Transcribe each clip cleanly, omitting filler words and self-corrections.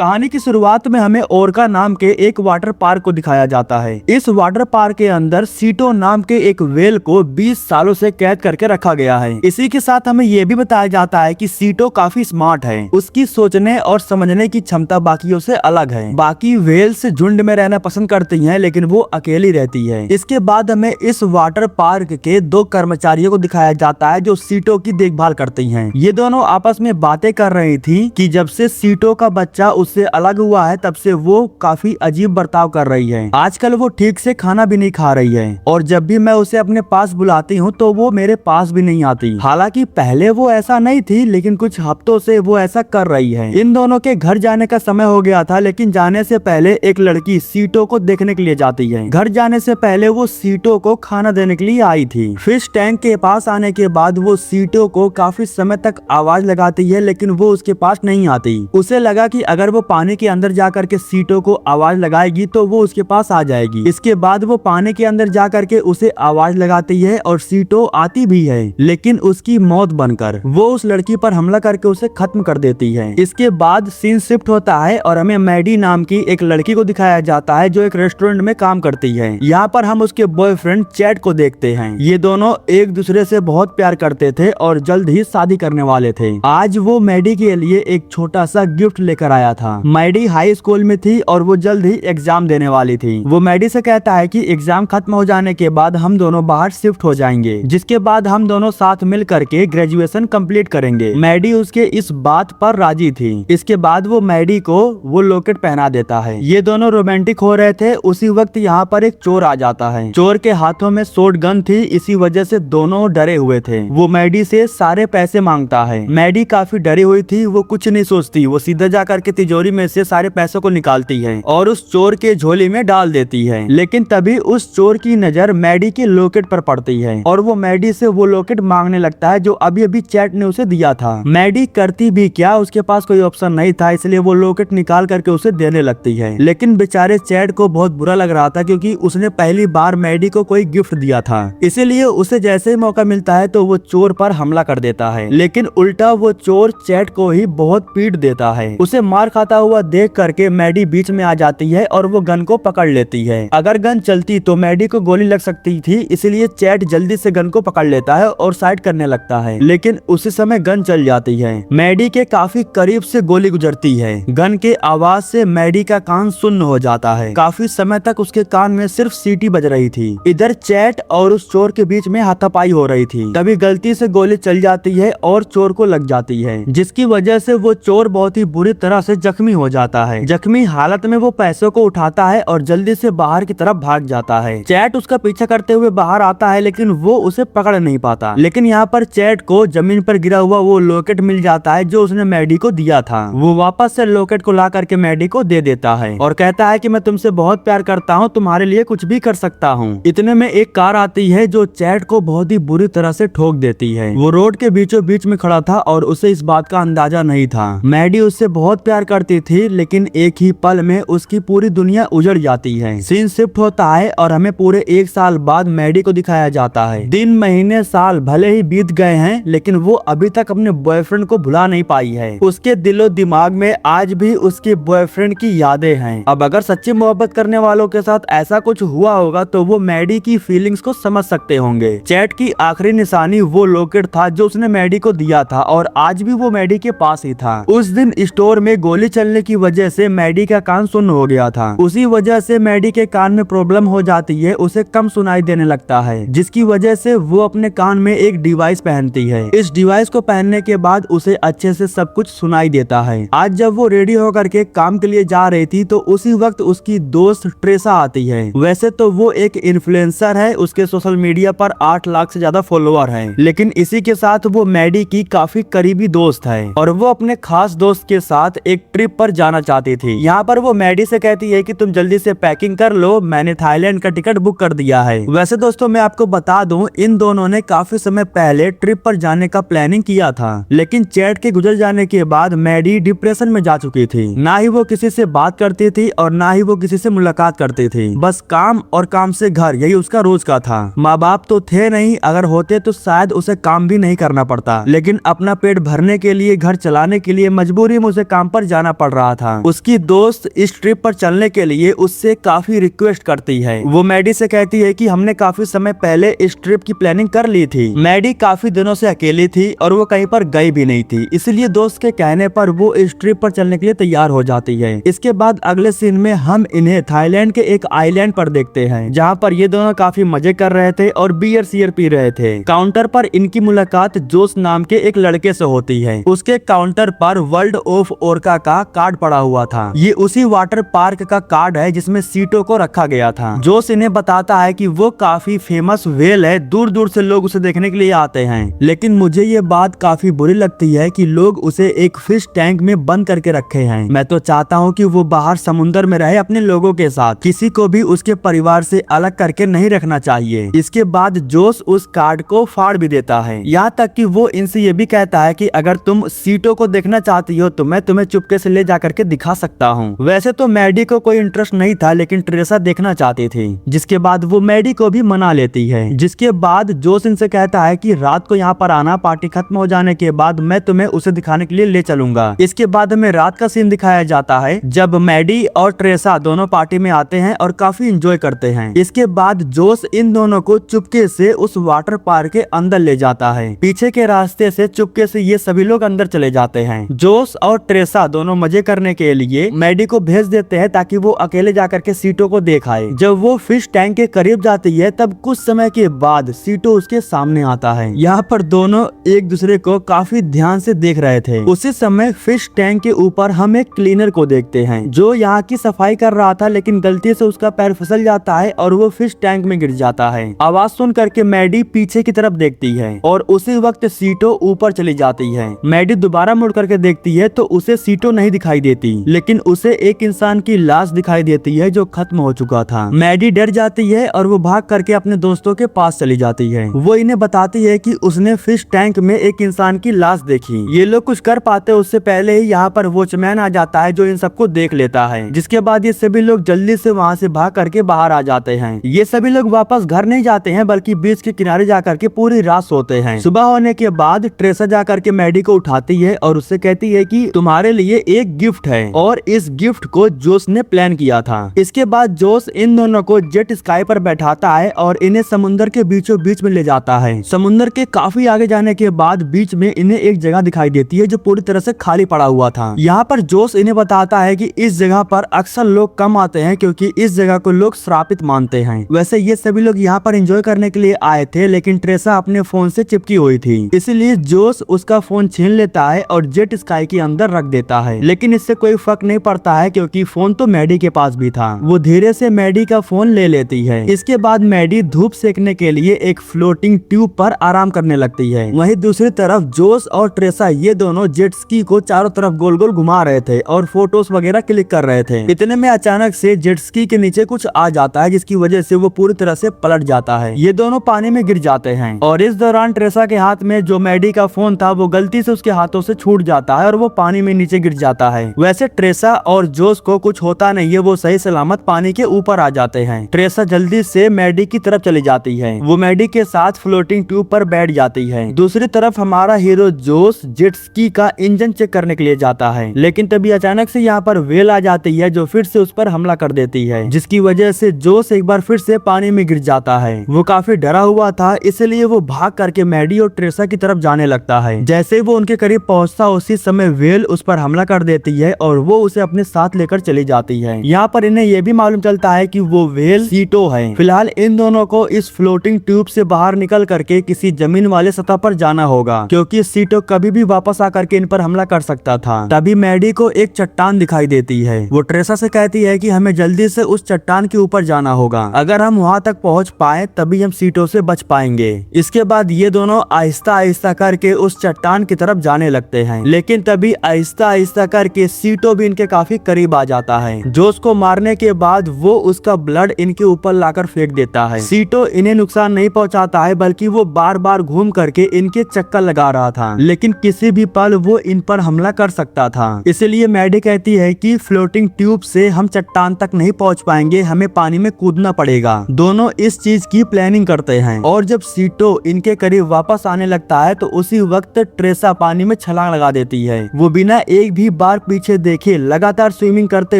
कहानी की शुरुआत में हमें ओरका नाम के एक वाटर पार्क को दिखाया जाता है। इस वाटर पार्क के अंदर सीटो नाम के एक व्हेल को 20 सालों से कैद करके रखा गया है। इसी के साथ हमें ये भी बताया जाता है कि सीटो काफी स्मार्ट है, उसकी सोचने और समझने की क्षमता बाकियों से अलग है। बाकी व्हेल्स झुंड में रहना पसंद करती हैं, लेकिन वो अकेली रहती है। इसके बाद हमें इस वाटर पार्क के 2 कर्मचारियों को दिखाया जाता है जो सीटो की देखभाल करती हैं। ये दोनों आपस में बातें कर रही थी कि जब से सीटो का बच्चा उससे अलग हुआ है तब से वो काफी अजीब बर्ताव कर रही है। आजकल वो ठीक से खाना भी नहीं खा रही है और जब भी मैं उसे अपने पास बुलाती हूँ तो वो मेरे पास भी नहीं आती। हालांकि पहले वो ऐसा नहीं थी, लेकिन कुछ हफ्तों से वो ऐसा कर रही है। इन दोनों के घर जाने का समय हो गया था, लेकिन जाने से पहले एक लड़की सीटो को देखने के लिए जाती है। घर जाने से पहले वो सीटो को खाना देने के लिए आई थी। फिश टैंक के पास आने के बाद वो सीटो को काफी समय तक आवाज लगाती है, लेकिन वो उसके पास नहीं आती। उसे लगा कि अगर वो पानी के अंदर जाकर के सीटो को आवाज लगाएगी तो वो उसके पास आ जाएगी। इसके बाद वो पानी के अंदर जाकर के उसे आवाज लगाती है और सीटो आती भी है, लेकिन उसकी मौत बनकर वो उस लड़की पर हमला करके उसे खत्म कर देती है। इसके बाद सीन शिफ्ट होता है और हमें मैडी नाम की एक लड़की को दिखाया जाता है जो एक रेस्टोरेंट में काम करती है। यहाँ पर हम उसके बॉयफ्रेंड चैट को देखते हैं। ये दोनों एक दूसरे से बहुत प्यार करते थे और जल्द ही शादी करने वाले थे। आज वो मैडी के लिए एक छोटा सा गिफ्ट लेकर आया था। मैडी हाई स्कूल में थी और वो जल्द ही एग्जाम देने वाली थी। वो मैडी से कहता है कि एग्जाम खत्म हो जाने के बाद हम दोनों बाहर शिफ्ट हो जाएंगे, जिसके बाद हम दोनों साथ मिल करके ग्रेजुएशन कंप्लीट करेंगे। मैडी उसके इस बात पर राजी थी। इसके बाद वो मैडी को वो लॉकेट पहना देता है। ये दोनों रोमांटिक हो रहे थे। उसी वक्त यहाँ पर एक चोर आ जाता है। चोर के हाथों में शॉट गन थी, इसी वजह से दोनों डरे हुए थे। वो मैडी से सारे पैसे मांगता है। मैडी काफी डरी हुई थी, वो कुछ नहीं सोचती। वो सीधा जाकर के तिजोरी में से सारे पैसों को निकालती है और उस चोर के झोली में डाल देती है। लेकिन तभी उस चोर की नजर मैडी के लॉकेट पर पड़ती है और वो मैडी से वो लॉकेट मांगने लगता है जो अभी अभी चैट ने उसे दिया था। मैडी करती भी क्या, उसके पास कोई ऑप्शन नहीं था, इसलिए वो लॉकेट निकाल करके उसे देने लगती है। लेकिन बेचारे चैट को बहुत बुरा लग रहा था, क्योंकि उसने पहली बार मैडी को कोई गिफ्ट दिया था। इसीलिए उसे जैसे ही मौका मिलता है तो वो चोर पर हमला कर देता है। लेकिन उल्टा वो चोर चैट को ही बहुत पीट देता है। उसे मार खाता हुआ देख करके मैडी बीच में आ जाती है और वो गन को पकड़ लेती है। अगर गन चलती तो मैडी को गोली लग सकती थी, इसलिए चैट जल्दी से गन को पकड़ लेता है और साइड करने लगता है। लेकिन उसी समय गन चल जाती है। मैडी के काफी करीब से गोली गुजरती है। गन के आवाज से मैडी का कान सुन्न हो जाता है। काफी समय तक उसके कान में सिर्फ सीटी बज रही थी। इधर चैट और उस चोर के बीच में हाथापाई हो रही थी। तभी गलती से गोली चल जाती है और चोर को लग जाती है, जिसकी वजह से वो चोर बहुत ही बुरी तरह से जख्मी हो जाता है। जख्मी हालत में वो पैसों को उठाता है और जल्दी से बाहर की तरफ भाग जाता है। चैट उसका पीछा करते हुए बाहर आता है, लेकिन वो उसे पकड़ नहीं पाता। लेकिन यहाँ पर चैट को जमीन पर गिरा हुआ वो लॉकेट मिल जाता है जो उसने मैडी को दिया था। वो वापस से लॉकेट को ला करके मैडी को दे देता है और कहता है कि मैं तुमसे बहुत प्यार करता हूँ, तुम्हारे लिए कुछ भी कर सकता हूँ। इतने में एक कार आती है जो चैट को बहुत ही बुरी तरह से ठोक देती है। वो रोड के बीचों बीच में खड़ा था और उसे इस बात का अंदाजा नहीं था। मैडी उससे बहुत प्यार करती थी, लेकिन एक ही पल में उसकी पूरी दुनिया उजड़ जाती है। सीन शिफ्ट होता है और हमें पूरे 1 साल बाद मैडी को दिखाया जाता है। दिन महीने साल भले ही बीत गए हैं, लेकिन वो अभी तक अपने बॉयफ्रेंड को भुला नहीं पाई है। उसके दिलो दिमाग में आज भी उसके बॉयफ्रेंड की यादें हैं। अब अगर सच्ची मोहब्बत करने वालों के साथ ऐसा कुछ हुआ होगा तो वो मैडी की फीलिंग्स को समझ सकते होंगे। चैट की आखिरी निशानी वो लॉकेट था जो उसने मैडी को दिया था और आज भी वो मैडी के पास ही था। उस दिन स्टोर में गोली चलने की वजह से मैडी का कान सुन्न हो गया था। उसी वजह से मैडी के कान में प्रॉब्लम हो जाती है, उसे कम सुनाई देने लगता है, जिसकी वजह से वो अपने कान में एक डिवाइस पहनती है। इस डिवाइस को पहनने के बाद उसे अच्छे से सब कुछ सुनाई देता है। आज जब वो रेडी होकर के काम के लिए जा रही थी तो उसी वक्त उसकी दोस्त ट्रेसा आती है। वैसे तो वो एक इन्फ्लुएंसर है, उसके सोशल मीडिया पर 8 लाख से ज्यादा फॉलोअर हैं, लेकिन इसी के साथ वो मैडी की काफी करीबी दोस्त है और वो अपने खास दोस्त के साथ एक ट्रिप पर जाना चाहती थी। यहाँ पर वो मैडी से कहती है कि तुम जल्दी से पैकिंग कर लो, मैंने थाईलैंड का टिकट बुक कर दिया है। वैसे दोस्तों मैं आपको बता दूं, इन दोनों ने काफी समय पहले ट्रिप पर जाने का प्लानिंग किया था, लेकिन चैट के गुजर जाने के बाद मैडी डिप्रेशन में जा चुकी थी। ना ही वो किसी से बात करती थी और ना ही वो किसी से मुलाकात करती थी। बस काम और काम से घर, यही उसका रोज का था। माँ बाप तो थे नहीं, अगर होते तो शायद उसे काम भी नहीं करना पड़ता, लेकिन अपना पेट भरने के लिए, घर चलाने के लिए मजबूरी में उसे काम पर जाना जाना पड़ रहा था। उसकी दोस्त इस ट्रिप पर चलने के लिए उससे काफी रिक्वेस्ट करती है। वो मैडी से कहती है कि हमने काफी समय पहले इस ट्रिप की प्लानिंग कर ली थी। मैडी काफी दिनों से अकेली थी और वो कहीं पर गई भी नहीं थी, इसलिए दोस्त के कहने पर वो इस ट्रिप पर चलने के लिए तैयार हो जाती है। इसके बाद अगले सीन में हम इन्हें थाईलैंड के एक आइलैंड पर देखते हैं, जहाँ पर ये दोनों काफी मजे कर रहे थे और बियर सियर पी रहे थे। काउंटर पर इनकी मुलाकात जोश नाम के एक लड़के से होती है। उसके काउंटर पर वर्ल्ड ऑफ ओरका का कार्ड पड़ा हुआ था। ये उसी वाटर पार्क का कार्ड है जिसमें सीटो को रखा गया था। जोश इन्हें बताता है कि वो काफी फेमस व्हेल है, दूर दूर से लोग उसे देखने के लिए आते हैं। लेकिन मुझे ये बात काफी बुरी लगती है कि लोग उसे एक फिश टैंक में बंद करके रखे हैं। मैं तो चाहता हूँ कि वो बाहर समुद्र में रहे अपने लोगों के साथ, किसी को भी उसके परिवार से अलग करके नहीं रखना चाहिए। इसके बाद जोश उस कार्ड को फाड़ भी देता है। यहाँ तक कि वो इनसे ये भी कहता है कि अगर तुम सीटो को देखना चाहती हो तो मैं तुम्हें चुपके से ले जाकर के दिखा सकता हूँ। वैसे तो मैडी को कोई इंटरेस्ट नहीं था, लेकिन ट्रेसा देखना चाहती थी, जिसके बाद वो मैडी को भी मना लेती है। जिसके बाद जोश इनसे कहता है कि रात को यहाँ पर आना, पार्टी खत्म हो जाने के बाद मैं तुम्हें उसे दिखाने के लिए ले चलूंगा। इसके बाद हमें रात का सीन दिखाया जाता है जब मैडी और ट्रेसा दोनों पार्टी में आते हैं और काफी एंजॉय करते हैं। इसके बाद जोश इन दोनों को चुपके से उस वाटर पार्क के अंदर ले जाता है। पीछे के रास्ते से चुपके से ये सभी लोग अंदर चले जाते हैं। जोश और ट्रेसा दोनों मजे करने के लिए मैडी को भेज देते हैं ताकि वो अकेले जाकर के सीटो को देख आए। जब वो फिश टैंक के करीब जाती है तब कुछ समय के बाद सीटो उसके सामने आता है। यहाँ पर दोनों एक दूसरे को काफी ध्यान से देख रहे थे। उसी समय फिश टैंक के ऊपर हम एक क्लीनर को देखते हैं जो यहाँ की सफाई कर रहा था, लेकिन गलती से उसका पैर फिसल जाता है और वो फिश टैंक में गिर जाता है। आवाज सुन करके मैडी पीछे की तरफ देखती है और उसी वक्त सीटो ऊपर चली जाती है। मैडी दोबारा मुड़ करके देखती है तो उसे सीटो नहीं दिखाई देती, लेकिन उसे एक इंसान की लाश दिखाई देती है जो खत्म हो चुका था। मैडी डर जाती है और वो भाग करके अपने दोस्तों के पास चली जाती है। वो इन्हें बताती है कि उसने फिश टैंक में एक इंसान की लाश देखी। ये लोग कुछ कर पाते उससे पहले ही यहाँ पर वॉचमैन आ जाता है जो इन सबको देख लेता है। जिसके बाद ये सभी लोग जल्दी से वहाँ से भाग करके बाहर आ जाते हैं। ये सभी लोग वापस घर नहीं जाते हैं बल्कि बीच के किनारे जाकर के पूरी रात सोते हैं। सुबह होने के बाद ट्रेसा जाकर के मैडी को उठाती है और उससे कहती है कि तुम्हारे लिए एक गिफ्ट है, और इस गिफ्ट को जोश ने प्लान किया था। इसके बाद जोश इन दोनों को जेट स्काई पर बैठाता है और इन्हें समुद्र के बीचों बीच में ले जाता है। समुद्र के काफी आगे जाने के बाद बीच में इन्हें एक जगह दिखाई देती है जो पूरी तरह से खाली पड़ा हुआ था। यहाँ पर जोश इन्हें बताता है कि इस जगह पर अक्सर लोग कम आते हैं क्योंकि इस जगह को लोग श्रापित मानते हैं। वैसे ये सभी लोग यहाँ पर एंजॉय करने के लिए आए थे, लेकिन ट्रेसा अपने फोन से चिपकी हुई थी, इसलिए जोश उसका फोन छीन लेता है और जेट स्काई के अंदर रख देता है। लेकिन इससे कोई फर्क नहीं पड़ता है क्योंकि फोन तो मैडी के पास भी था। वो धीरे से मैडी का फोन ले लेती है। इसके बाद मैडी धूप सेकने के लिए एक फ्लोटिंग ट्यूब पर आराम करने लगती है। वहीं दूसरी तरफ जोश और ट्रेसा ये दोनों जेट स्की को चारों तरफ गोल गोल घुमा रहे थे और फोटोज वगैरह क्लिक कर रहे थे। इतने में अचानक से जेट स्की के नीचे कुछ आ जाता है जिसकी वजह से वो पूरी तरह से पलट जाता है। ये दोनों पानी में गिर जाते हैं और इस दौरान ट्रेसा के हाथ में जो मैडी का फोन था वो गलती से उसके हाथों से छूट जाता है और वो पानी में नीचे गिर जाता है। वैसे ट्रेसा और जोश को कुछ होता नहीं है, वो सही सलामत पानी के ऊपर आ जाते हैं। ट्रेसा जल्दी से मैडी की तरफ चली जाती है। वो मैडी के साथ फ्लोटिंग ट्यूब पर बैठ जाती है। दूसरी तरफ हमारा हीरो जोश जेट स्की का इंजन चेक करने के लिए जाता है, लेकिन तभी अचानक से यहाँ पर वेल आ जाती है जो फिर से उस पर हमला कर देती है, जिसकी वजह से जोश एक बार फिर से पानी में गिर जाता है। वो काफी डरा हुआ था, इसलिए वो भाग करके मैडी और ट्रेसा की तरफ जाने लगता है। जैसे वो उनके करीब पहुंचता उसी समय वेल उस पर हमला कर देती है और वो उसे अपने साथ लेकर चली जाती है। यहाँ पर इन्हें यह भी मालूम चलता है कि वो वेल सीटो है। फिलहाल इन दोनों को इस फ्लोटिंग ट्यूब से बाहर निकल करके किसी जमीन वाले सतह पर जाना होगा, क्योंकि सीटो कभी भी वापस आकर के इन पर हमला कर सकता था। तभी मैडी को एक चट्टान दिखाई देती है। वो ट्रेसा से कहती है कि हमें जल्दी से उस चट्टान के ऊपर जाना होगा, अगर हम वहाँ तक पहुँच पाए तभी हम सीटो से बच पाएंगे। इसके बाद ये दोनों आहिस्ता आहिस्ता करके उस चट्टान की तरफ जाने लगते हैं, लेकिन तभी आहिस्ता आहिस्ता करके सीटो भी इनके काफी करीब आ जाता है। जोश को मारने के बाद वो उसका ब्लड इनके ऊपर लाकर फेंक देता है। सीटो इन्हें नुकसान नहीं पहुंचाता है, बल्कि वो बार बार घूम करके इनके चक्कर लगा रहा था, लेकिन किसी भी पल वो इन पर हमला कर सकता था। इसलिए मैडी कहती है कि फ्लोटिंग ट्यूब से हम चट्टान तक नहीं पहुंच पाएंगे, हमें पानी में कूदना पड़ेगा। दोनों इस चीज की प्लानिंग करते हैं और जब सीटो इनके करीब वापस आने लगता है तो उसी वक्त ट्रेसा पानी में छलांग लगा देती है। वो बिना एक भी बार पीछे देखे लगातार स्विमिंग करते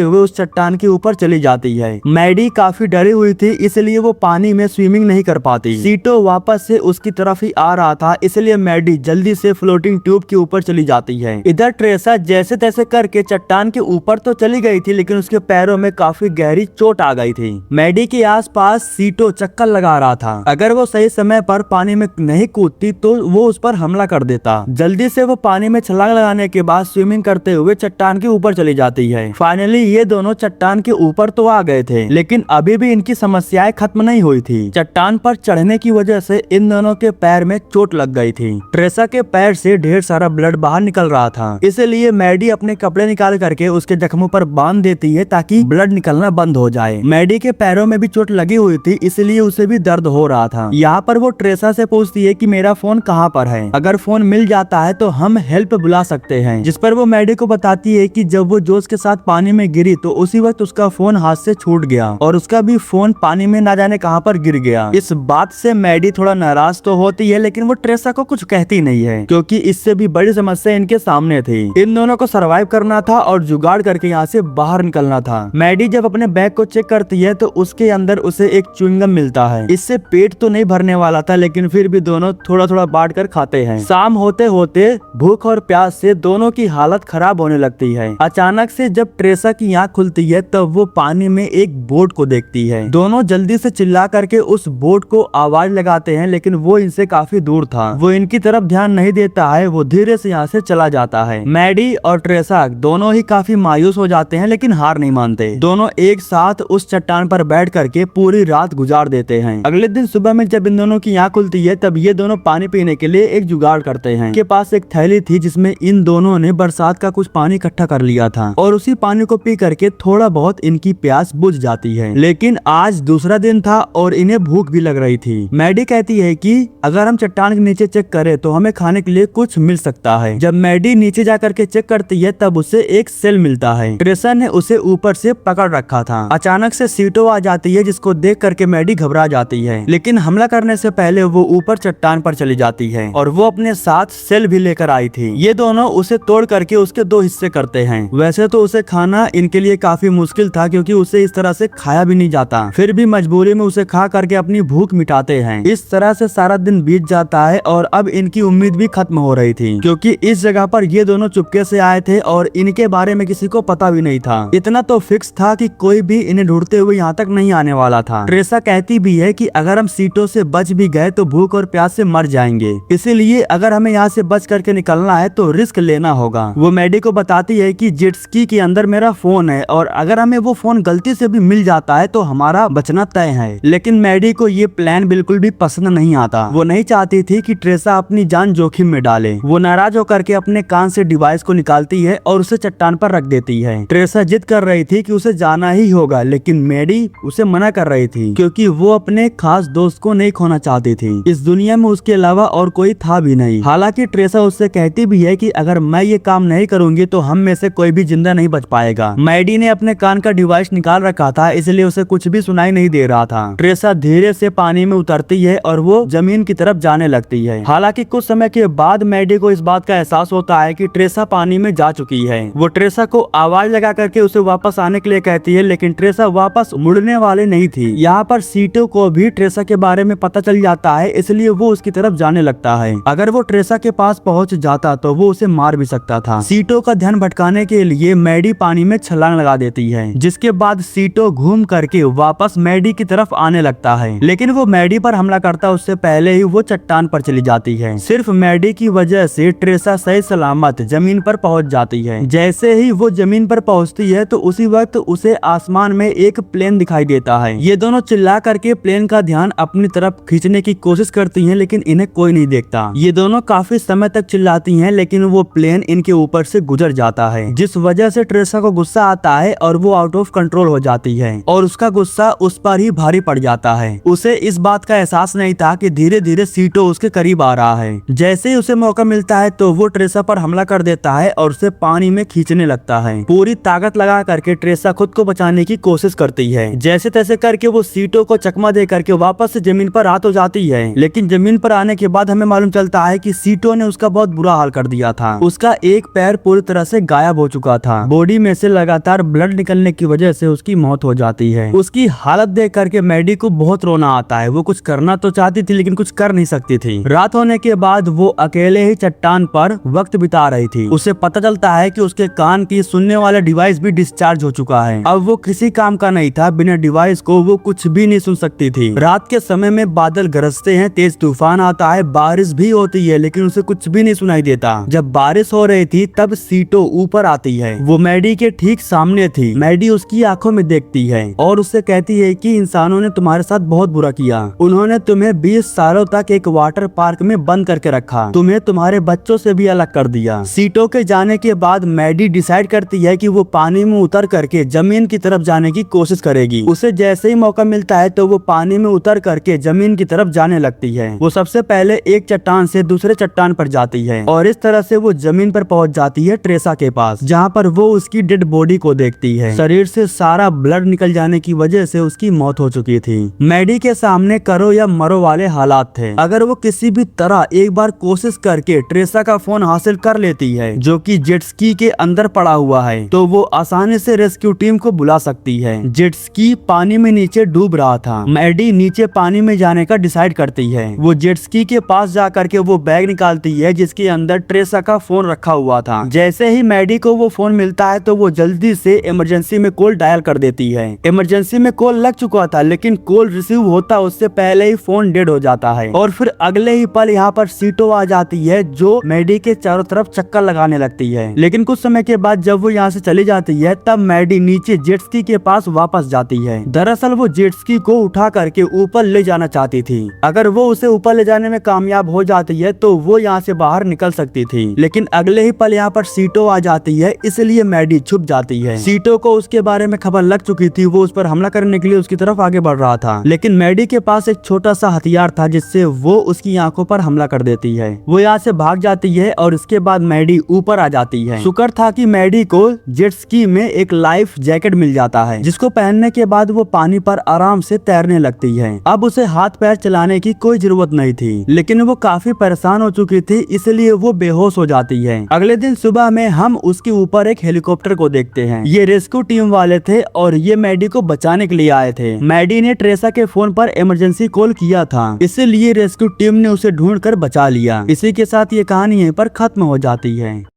हुए उस चट्टान के ऊपर चली जाती है। मैडी काफी डरी हुई थी, इसलिए वो पानी में स्विमिंग नहीं कर पाती। सीटो वापस से उसकी तरफ ही आ रहा था, इसलिए मैडी जल्दी से फ्लोटिंग ट्यूब के ऊपर चली जाती है। इधर ट्रेसा जैसे तैसे करके चट्टान के ऊपर तो चली गई थी, लेकिन उसके पैरों में काफी गहरी चोट आ गई थी। मैडी के आसपास सीटो चक्कर लगा रहा था। अगर वो सही समय पर पानी में नहीं कूदती तो वो उस पर हमला कर देता। जल्दी से वो पानी में छलांग लगाने के बाद स्विमिंग करते हुए चट्टान के ऊपर चली जाती है। फाइनली ये दोनों चट्टान के ऊपर तो आ गए थे, लेकिन अभी भी इनकी समस्याएं खत्म नहीं हुई थी। चट्टान पर चढ़ने की वजह से इन दोनों के पैर में चोट लग गई थी। ट्रेसा के पैर से ढेर सारा ब्लड बाहर निकल रहा था, इसलिए मैडी अपने कपड़े निकाल करके उसके जख्मों पर बांध देती है ताकि ब्लड निकलना बंद हो जाए। मैडी के पैरों में भी चोट लगी हुई थी, इसलिए उसे भी दर्द हो रहा था। यहाँ पर वो ट्रेसा से पूछती है कि मेरा फोन कहाँ पर है, अगर फोन मिल जाता है तो हम हेल्प बुला सकते हैं। जिस पर वो मैडी को बताती है कि जब वो जोश के साथ पानी में गिरी तो उसी वक्त उसका फोन हाथ से छूट गया और उसका भी फोन पानी में ना जाने कहां पर गिर गया। इस बात से मैडी थोड़ा नाराज तो होती है, लेकिन वो ट्रेसा को कुछ कहती नहीं है, क्योंकि इससे भी बड़ी समस्या इनके सामने थी। इन दोनों को सरवाइव करना था और जुगाड़ करके यहाँ से बाहर निकलना था। मैडी जब अपने बैग को चेक करती है तो उसके अंदर उसे एक च्युइंगम मिलता है। इससे पेट तो नहीं भरने वाला था, लेकिन फिर भी दोनों थोड़ा थोड़ा बांट कर खाते हैं। शाम होते होते भूख और प्यास से दोनों की हालत खराब होने लगती है। अचानक से जब ट्रेसा की आंख खुलती है तब वो पानी में एक बोट को देखती है। दोनों जल्दी से चिल्ला करके उस बोट को आवाज लगाते हैं, लेकिन वो इनसे काफी दूर था। वो इनकी तरफ ध्यान नहीं देता है, वो धीरे से यहाँ से चला जाता है। मैडी और ट्रेसा दोनों ही काफी मायूस हो जाते हैं, लेकिन हार नहीं मानते। दोनों एक साथ उस चट्टान पर बैठ करके पूरी रात गुजार देते हैं। अगले दिन सुबह में जब इन दोनों की आंख खुलती है तब ये दोनों पानी पीने के लिए एक जुगाड़ करते हैं। इनके पास एक थैली थी जिसमें इन दोनों ने बरसात का कुछ पानी इकट्ठा कर लिया था और उसी पानी को पी करके थोड़ा बहुत इनकी प्यास बुझ जाती है। लेकिन आज दूसरा दिन था और इन्हें भूख भी लग रही थी। मैडी कहती है कि अगर हम चट्टान के नीचे चेक करें तो हमें खाने के लिए कुछ मिल सकता है। जब मैडी नीचे जा करके चेक करती है तब उसे एक सेल मिलता है। ट्रेसा ने उसे ऊपर से पकड़ रखा था। अचानक से सीटो आ जाती है, जिसको देख करके मैडी घबरा जाती है, लेकिन हमला करने से पहले वो ऊपर चट्टान पर चली जाती है और वो अपने साथ सेल भी लेकर आई थी। ये दोनों उसे तोड़ करके उसके दो हिस्से करते हैं। वैसे तो उसे खाना इनके लिए काफी मुश्किल था, क्योंकि उसे इस तरह से खाया भी नहीं जाता, फिर भी मजबूरी में उसे खा करके अपनी भूख मिटाते हैं। इस तरह से सारा दिन बीत जाता है और अब इनकी उम्मीद भी खत्म हो रही थी, क्योंकि इस जगह पर ये दोनों चुपके से आए थे और इनके बारे में किसी को पता भी नहीं था। इतना तो फिक्स था कि कोई भी इन्हें ढूंढते हुए यहाँ तक नहीं आने वाला था। ट्रेसा कहती भी है कि अगर हम सीटों से बच भी गए तो भूख और प्यास से मर जाएंगे, इसीलिए अगर हमें यहाँ से बच करके निकलना है तो रिस्क लेना होगा। वो मैडी को बताती है कि जेट स्की के अंदर मेरा फोन है और अगर हमें वो फोन गलती से भी मिल जाता है तो हमारा बचना तय है। लेकिन मैडी को ये प्लान बिल्कुल भी पसंद नहीं आता। वो नहीं चाहती थी कि ट्रेसा अपनी जान जोखिम में डाले। वो नाराज होकर के अपने कान से डिवाइस को निकालती है और उसे चट्टान पर रख देती है। ट्रेसा जिद कर रही थी कि उसे जाना ही होगा, लेकिन मैडी उसे मना कर रही थी, क्योंकि वो अपने खास दोस्त को नहीं खोना चाहती थी। इस दुनिया में उसके अलावा और कोई था भी नहीं। हालांकि ट्रेसा उससे कहती भी है कि अगर मैं ये काम नहीं करूंगी तो हम में से कोई भी जिंदा नहीं बच पाएगा। मैडी ने अपने कान का डिवाइस निकाल रखा था, इसलिए उसे कुछ भी सुनाई नहीं दे रहा था। ट्रेसा धीरे से पानी में उतरती है और वो जमीन की तरफ जाने लगती है। हालांकि कुछ समय के बाद मैडी को इस बात का एहसास होता है कि ट्रेसा पानी में जा चुकी है। वो ट्रेसा को आवाज लगा करके उसे वापस आने के लिए कहती है, लेकिन ट्रेसा वापस मुड़ने वाली नहीं थी। यहाँ पर सीटो को भी ट्रेसा के बारे में पता चल जाता है, इसलिए वो उसकी तरफ जाने लगता है। अगर वो ट्रेसा के पास पहुँच जाता तो वो उसे मार भी सकता था। सीटो का ध्यान भटकाने के लिए मैडी पानी में छलांग लगा देती है, जिसके बाद सीटो घूम करके वापस मैडी की तरफ आने लगता है, लेकिन वो मैडी पर हमला करता उससे पहले ही वो चट्टान पर चली जाती है। सिर्फ मैडी की वजह से ट्रेसा सही सलामत जमीन पर पहुंच जाती है। जैसे ही वो जमीन पर पहुंचती है तो उसी वक्त उसे आसमान में एक प्लेन दिखाई देता है। ये दोनों चिल्ला करके प्लेन का ध्यान अपनी तरफ खींचने की कोशिश करती हैं, लेकिन इन्हें कोई नहीं देखता। ये दोनों काफी समय तक चिल्लाती हैं, लेकिन वो प्लेन इनके ऊपर से गुजर जाता है, जिस वजह से ट्रेसा को गुस्सा आता है और वो आउट ऑफ कंट्रोल हो जाती है और उसका गुस्सा उस पर ही भारी पड़ जाता है। उसे इस बात का एहसास नहीं था कि धीरे धीरे सीटो उसके करीब आ रहा है। जैसे ही उसे मौका मिलता है तो वो ट्रेसा पर हमला कर देता है और उसे पानी में खींचने लगता है। पूरी ताकत लगा करके ट्रेसा खुद को बचाने की कोशिश करती है। जैसे तैसे करके वो सीटो को चकमा दे करके वापस से जमीन पर आ तो जाती है, लेकिन जमीन पर आने के बाद हमें मालूम चलता है कि सीटो ने उसका बहुत बुरा हाल कर दिया था। उसका एक पैर पूरी तरह से गायब हो चुका था। बॉडी में से लगातार ब्लड निकलने की वजह से उसकी मौत हो जाती है। उसकी हालत देख करके मैडी को बहुत रोना आता है। वो कुछ करना तो चाहती थी लेकिन कुछ कर नहीं सकती थी। रात होने के बाद वो अकेले ही चट्टान पर वक्त बिता रही थी। उसे पता चलता है कि उसके कान की सुनने वाला डिवाइस भी डिस्चार्ज हो चुका है। अब वो किसी काम का नहीं था, बिना डिवाइस को वो कुछ भी नहीं सुन सकती थी। रात के समय में बादल गरजते हैं, तेज तूफान आता है, बारिश भी होती है लेकिन उसे कुछ भी नहीं सुनाई देता। जब बारिश हो रही थी तब सीटो ऊपर आती है। वो मैडी के ठीक सामने थी। मैडी उसकी आंखों में देखती है और उससे कहती है कि इंसानों ने तुम्हारे साथ बहुत बुरा किया। उन्होंने तुम्हें 20 सालों तक एक वाटर पार्क में बंद करके रखा, तुम्हें तुम्हारे बच्चों से भी अलग कर दिया। सीटो के जाने के बाद मैडी डिसाइड करती है कि वो पानी में उतर करके जमीन की तरफ जाने की कोशिश करेगी। उसे जैसे ही मौका मिलता है तो वो पानी में उतर करके जमीन की तरफ जाने लगती है। वो सबसे पहले एक चट्टान से दूसरे चट्टान पर जाती है और इस तरह से वो जमीन पर पहुंच जाती है ट्रेसा के पास, जहाँ पर वो उसकी डेड बॉडी को देखती है। शरीर से सारा ब्लड निकल जाने की वजह से उसकी मौत हो चुकी थी। मैडी के सामने करो या मरो वाले हालात थे। अगर वो किसी भी तरह एक बार कोशिश करके ट्रेसा का फोन हासिल कर लेती है जो कि जेट स्की के अंदर पड़ा हुआ है, तो वो आसानी से रेस्क्यू टीम को बुला सकती है। जेट स्की पानी में नीचे डूब रहा था। मैडी नीचे पानी में जाने का डिसाइड करती है। वो जेट स्की के पास जा करके वो बैग निकालती है जिसके अंदर ट्रेसा का फोन रखा हुआ था। जैसे ही मैडी को वो फोन मिलता है तो वो जल्दी से इमरजेंसी में कॉल डायल कर देती है। इमरजेंसी में कॉल लग चुका था लेकिन कॉल रिसीव होता उससे पहले ही फोन डेड हो जाता है और फिर अगले ही पल यहाँ पर सीटो आ जाती है जो मैडी के चारों तरफ चक्कर लगाने लगती है। लेकिन कुछ समय के बाद जब वो यहाँ से चली जाती है तब मैडी नीचे जेट स्की के पास वापस जाती है। दरअसल वो जेट स्की को उठा करके ऊपर ले जाना चाहती थी। अगर वो उसे ऊपर ले जाने में कामयाब हो जाती है तो वो यहाँ से बाहर निकल सकती थी, लेकिन अगले ही पल यहाँ पर सीटो आ जाती है, इसलिए मैडी छुप जाती है। सीटो को उसके बारे में खबर लग चुकी थी। वो उस पर हमला करने के लिए उसकी तरफ आगे बढ़ रहा था, लेकिन मैडी के पास एक छोटा सा हथियार था जिससे वो उसकी आंखों पर हमला कर देती है। वो यहाँ से भाग जाती है और इसके बाद मैडी ऊपर आ जाती है। शुक्र था कि मैडी को जेट स्की में एक लाइफ जैकेट मिल जाता है जिसको पहनने के बाद वो पानी पर आराम से तैरने लगती है। अब उसे हाथ पैर चलाने की कोई जरूरत नहीं थी, लेकिन वो काफी परेशान हो चुकी थी, इसलिए वो बेहोश हो जाती है। अगले दिन सुबह में हम उसके ऊपर एक हेलीकॉप्टर को देखते हैं। ये रेस्क्यू टीम वाले थे और ये मैडी को बचाने के लिए आए थे। मैडी ने ट्रेसा के फोन पर इमरजेंसी कॉल किया था, इसीलिए रेस्क्यू टीम ने उसे ढूंढकर बचा लिया। इसी के साथ ये कहानी यहीं पर खत्म हो जाती है।